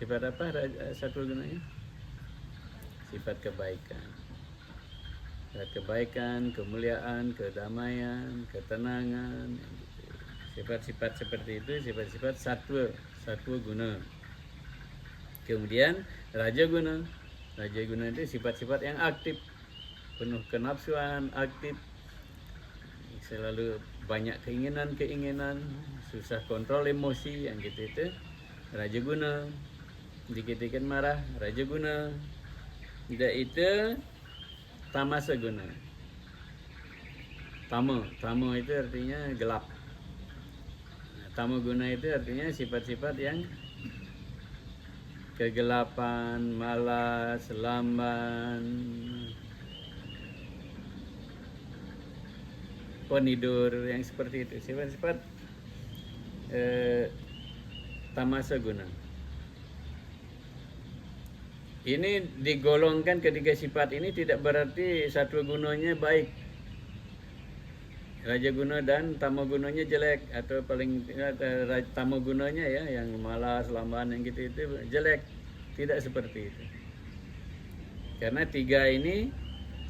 Sifat apa satwa gunanya? Sifat kebaikan. Sifat kebaikan, kemuliaan, kedamaian, ketenangan. Gitu. Sifat-sifat seperti itu, sifat-sifat satwa guna. Kemudian raja guna. Raja guna itu sifat-sifat yang aktif, penuh kenafsuan, aktif, selalu banyak keinginan, susah kontrol emosi, yang gitu itu raja guna. Dikit-dikit marah, raja guna. Tidak itu tamasa guna. Tama itu artinya gelap. Tama guna itu artinya sifat-sifat yang kegelapan, malas, lamban, penidur, yang seperti itu. Sifat-sifat tamasa guna. Ini digolongkan ketiga sifat ini tidak berarti satwa gunanya baik. Raja guna dan tama gunanya jelek, atau paling tama gunanya ya yang malas, lamban, yang gitu itu jelek. Tidak seperti itu. Karena tiga ini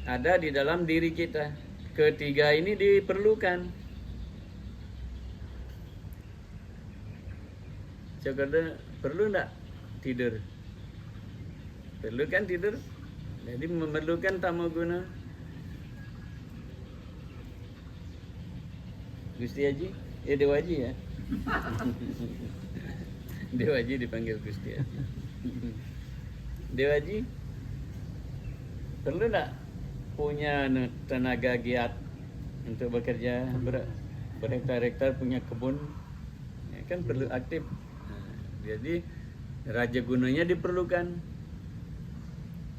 ada di dalam diri kita. Ketiga ini diperlukan. Coba perlu enggak tidur? Perlu kan tidur? Jadi memerlukan tama guna. Gusti Haji? Dewa Haji ya? Dewa Haji dipanggil Gusti Haji. Dewa Haji, perlu enggak punya tenaga giat untuk bekerja berhektar-hektar punya kebun? Ya, kan perlu aktif. Jadi raja gunanya diperlukan.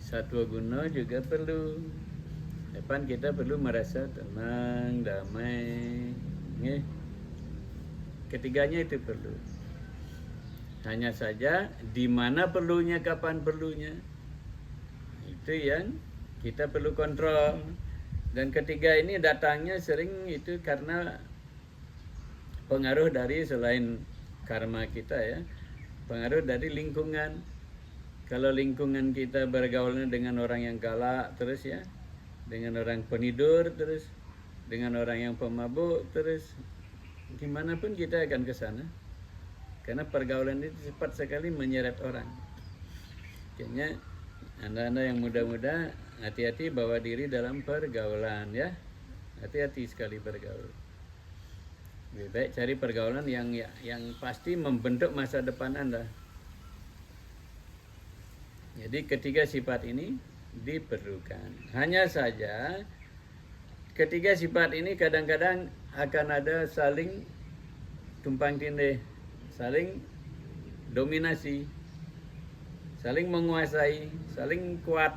Satwa guna juga perlu. Depan kita perlu merasa tenang, damai. Ketiganya itu perlu. Hanya saja di mana perlunya, kapan perlunya, itu yang kita perlu kontrol. Dan ketiga ini datangnya sering itu karena pengaruh dari selain karma kita ya, pengaruh dari lingkungan. Kalau lingkungan kita bergaulnya dengan orang yang galak terus ya, dengan orang penidur terus, dengan orang yang pemabuk terus, gimana pun kita akan ke sana. Karena pergaulan itu cepat sekali menyeret orang. Kayaknya anda-anda yang muda-muda hati-hati bawa diri dalam pergaulan ya. Hati-hati sekali bergaul. Lebih baik cari pergaulan yang pasti membentuk masa depan Anda. Jadi ketiga sifat ini diperlukan. Hanya saja ketiga sifat ini kadang-kadang akan ada saling tumpang tindih, saling dominasi, saling menguasai, saling kuat.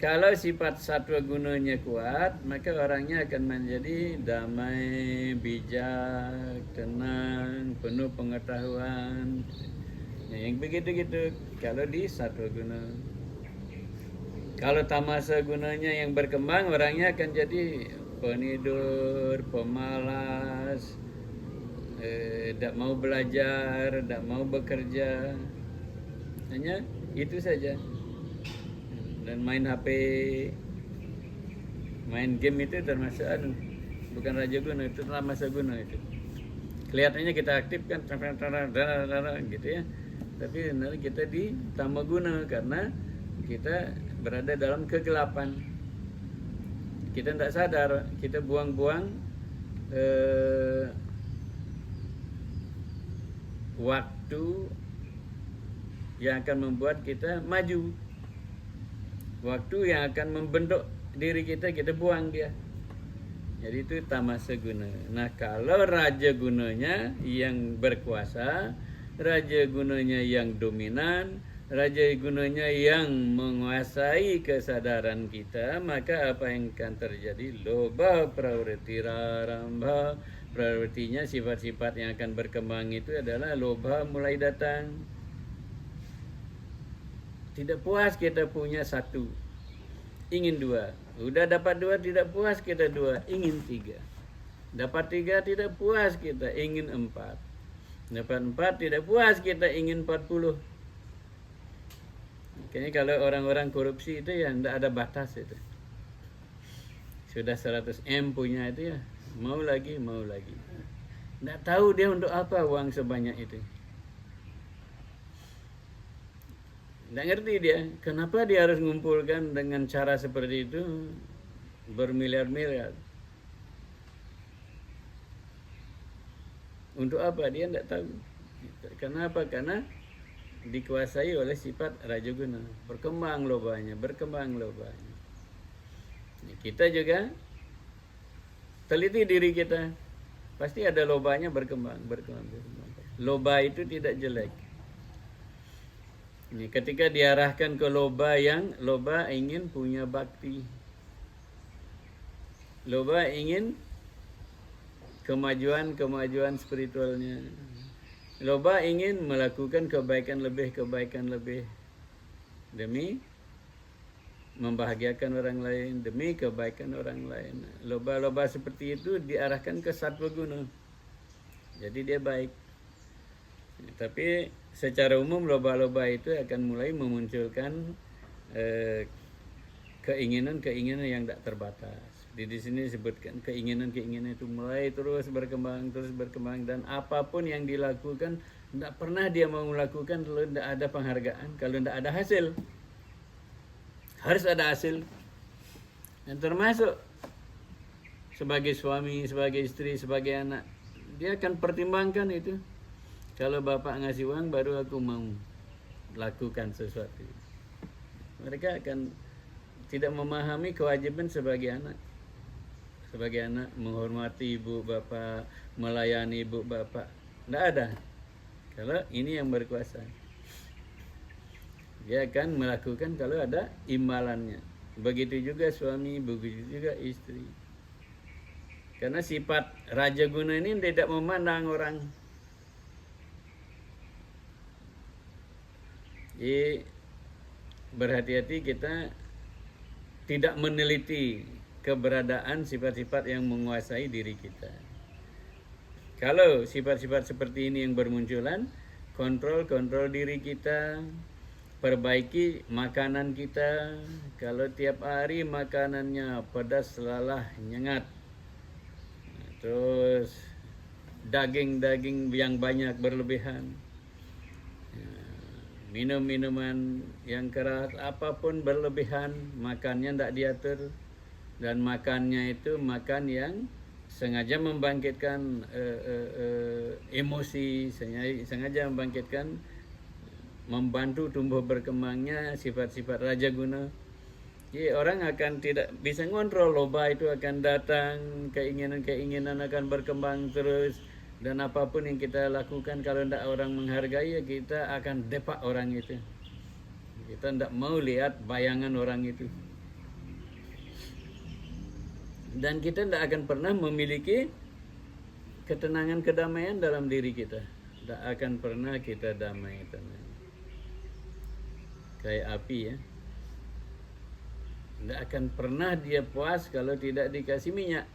Kalau sifat satwa gunanya kuat, maka orangnya akan menjadi damai, bijak, tenang, penuh pengetahuan. Nah, yang begitu-gitu kalau di satwa guna. Kalau tamasa gunanya yang berkembang, orangnya akan jadi penidur, pemalas, tidak mau belajar, tidak mau bekerja. Hanya itu saja. Dan main HP, main game itu termasuk bukan raja guna, itu tamasa guna itu. Kelihatannya kita aktif kan, gitu ya. Tapi sebenarnya kita di tama guna karena kita berada dalam kegelapan. Kita tidak sadar, kita buang-buang waktu yang akan membuat kita maju. Waktu yang akan membentuk diri kita buang dia. Jadi itu tamasa guna. Nah, kalau raja gunanya yang berkuasa, raja gunanya yang dominan, raja gunanya yang menguasai kesadaran kita, maka apa yang akan terjadi? Loba pravriti rarambha. Pravritinya sifat-sifat yang akan berkembang itu adalah loba mulai datang. Tidak puas kita punya satu, ingin dua. Udah dapat dua tidak puas kita dua, ingin tiga. Dapat tiga tidak puas kita, ingin empat. Dapat 4 tidak puas, kita ingin 40. Kayaknya kalau orang-orang korupsi itu ya tidak ada batas itu. Sudah 100 M punya itu ya, mau lagi. Tidak tahu dia untuk apa uang sebanyak itu. Tidak ngerti dia, kenapa dia harus mengumpulkan dengan cara seperti itu bermiliar-miliar. Untuk apa dia tidak tahu. Kenapa? Karena dikuasai oleh sifat rajaguna. Berkembang lobanya. Kita juga teliti diri kita. Pasti ada lobanya berkembang. Loba itu tidak jelek. Ini ketika diarahkan ke loba ingin punya bakti. Loba ingin kemajuan spiritualnya. Loba ingin melakukan kebaikan lebih demi membahagiakan orang lain, demi kebaikan orang lain. Loba-loba seperti itu diarahkan ke sattva guna. Jadi dia baik. Tapi secara umum loba-loba itu akan mulai memunculkan keinginan-keinginan yang tidak terbatas. Di sini disebutkan keinginan itu mulai terus berkembang dan apapun yang dilakukan tidak pernah dia mau melakukan kalau tidak ada penghargaan, kalau tidak ada hasil. Harus ada hasil. Dan termasuk sebagai suami, sebagai istri, sebagai anak, dia akan pertimbangkan itu. Kalau bapak ngasih uang baru aku mau lakukan sesuatu. Mereka akan tidak memahami kewajiban sebagai anak. Sebagai anak menghormati ibu bapak, melayani ibu bapak. Tidak ada. Kalau ini yang berkuasa. Dia akan melakukan kalau ada imbalannya. Begitu juga suami, begitu juga istri. Karena sifat raja guna ini tidak memandang orang. Jadi berhati-hati kita tidak meneliti keberadaan sifat-sifat yang menguasai diri kita. Kalau sifat-sifat seperti ini yang bermunculan, kontrol diri kita, perbaiki makanan kita. Kalau tiap hari makanannya pedas, lelah, nyengat, terus daging-daging yang banyak berlebihan, minum-minuman yang keras, apapun berlebihan, makannya tidak diatur. Dan makannya itu makan yang sengaja membangkitkan emosi, sengaja membangkitkan, membantu tumbuh berkembangnya sifat-sifat raja guna. Jadi orang akan tidak bisa ngontrol, loba itu akan datang, keinginan akan berkembang terus. Dan apapun yang kita lakukan kalau tidak orang menghargai, ya kita akan depak orang itu. Kita tidak mau lihat bayangan orang itu. Dan kita tidak akan pernah memiliki ketenangan, kedamaian dalam diri kita. Tidak akan pernah kita damai, tenang. Kayak api ya. Tidak akan pernah dia puas kalau tidak dikasih minyak.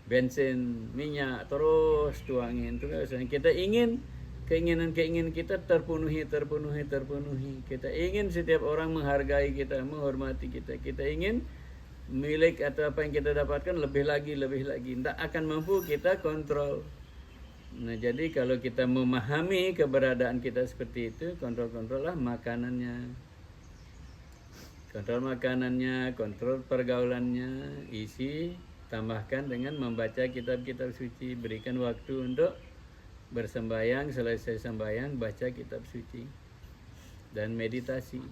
Bensin, minyak, terus tuangin. Terus kita ingin keinginan kita terpenuhi. Kita ingin setiap orang menghargai kita, menghormati kita. Kita ingin milik atau apa yang kita dapatkan lebih lagi. Tidak akan mampu kita kontrol. Nah, jadi kalau kita memahami keberadaan kita seperti itu, kontrol makanannya. Kontrol pergaulannya, isi, tambahkan dengan membaca kitab-kitab suci. Berikan waktu untuk bersembahyang, selesai sembahyang baca kitab suci dan meditasi.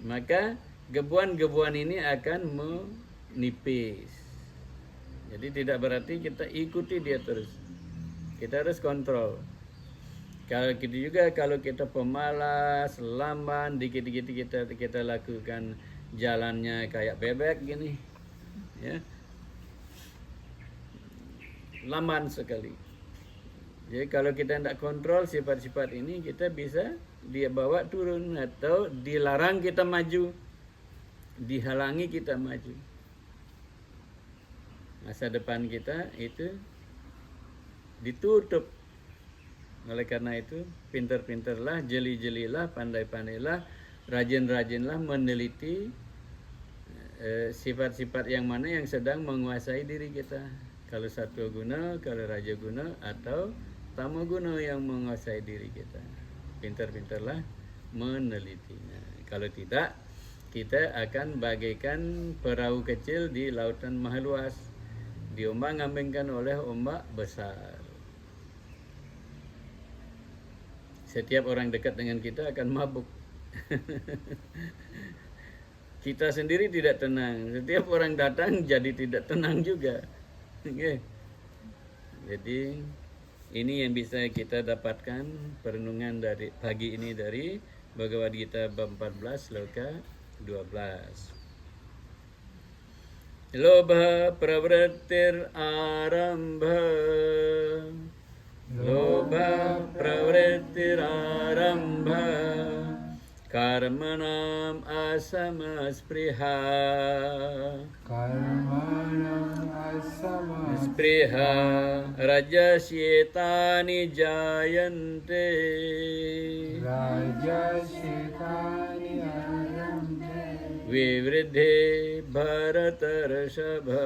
Maka gebuan-gebuan ini akan menipis. Jadi tidak berarti kita ikuti dia terus. Kita harus kontrol. Kalau gitu juga kalau kita pemalas, lamban, dikit-dikit kita lakukan jalannya kayak bebek gini. Ya. Lamban sekali. Jadi kalau kita tidak kontrol sifat-sifat ini, kita bisa dia bawa turun atau dilarang kita maju. Dihalangi kita maju. Masa depan kita itu ditutup. Oleh karena itu, pintar-pintarlah, jeli-jelilah, pandai-pandailah, rajin-rajinlah meneliti sifat-sifat yang mana yang sedang menguasai diri kita. Kalau satwa guna, kalau raja guna, atau tama guna yang menguasai diri kita. Pintar-pintarlah menelitinya. Kalau tidak, kita akan bagaikan perahu kecil di lautan maha luas, diombang-ambingkan oleh ombak besar. Setiap orang dekat dengan kita akan mabuk. Kita sendiri tidak tenang. Setiap orang datang jadi tidak tenang juga. Okay. Jadi ini yang bisa kita dapatkan perenungan dari pagi ini dari Bhagavad Gita bab 14 sloka 12. Lobha pravrittir arambha, lobha pravrittir arambha, karmanam asamaspriha, karmanam asamaspriha, spriha rajasyetani jayante, rajasyetani arambhe, vivridhe bharatarshabha,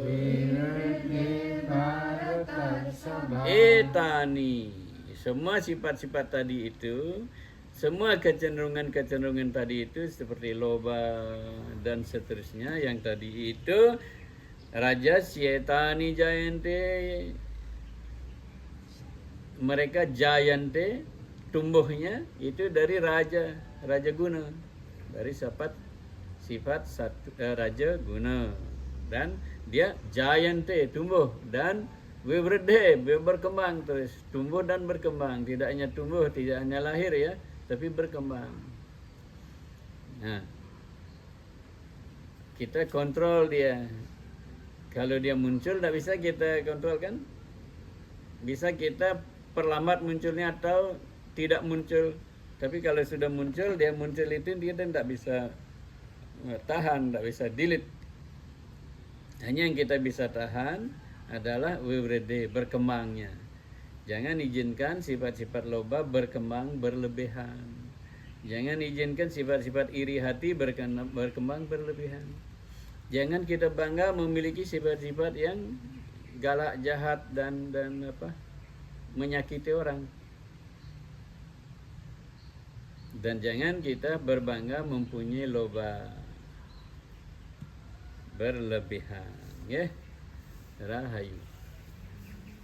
vivridhe bharatarshabha. Etani, semua sifat-sifat tadi itu, semua kecenderungan-kecenderungan tadi itu seperti loba dan seterusnya yang tadi itu raja syetani jayante, mereka jayante tumbuhnya itu dari raja guna, dari sifat raja guna, dan dia jayante tumbuh, dan vivridhe berkembang terus, tumbuh dan berkembang, tidak hanya tumbuh, tidak hanya lahir ya, tapi berkembang. Nah, kita kontrol dia. Kalau dia muncul, tidak bisa kita kontrol kan? Bisa kita perlambat munculnya atau tidak muncul. Tapi kalau sudah muncul, dia muncul itu dia tidak bisa tahan, tidak bisa delete. Hanya yang kita bisa tahan adalah vivridhe, berkembangnya. Jangan izinkan sifat-sifat loba berkembang berlebihan. Jangan izinkan sifat-sifat iri hati berkembang berlebihan. Jangan kita bangga memiliki sifat-sifat yang galak, jahat dan menyakiti orang. Dan jangan kita berbangga mempunyai loba berlebihan, ya. Rahayu.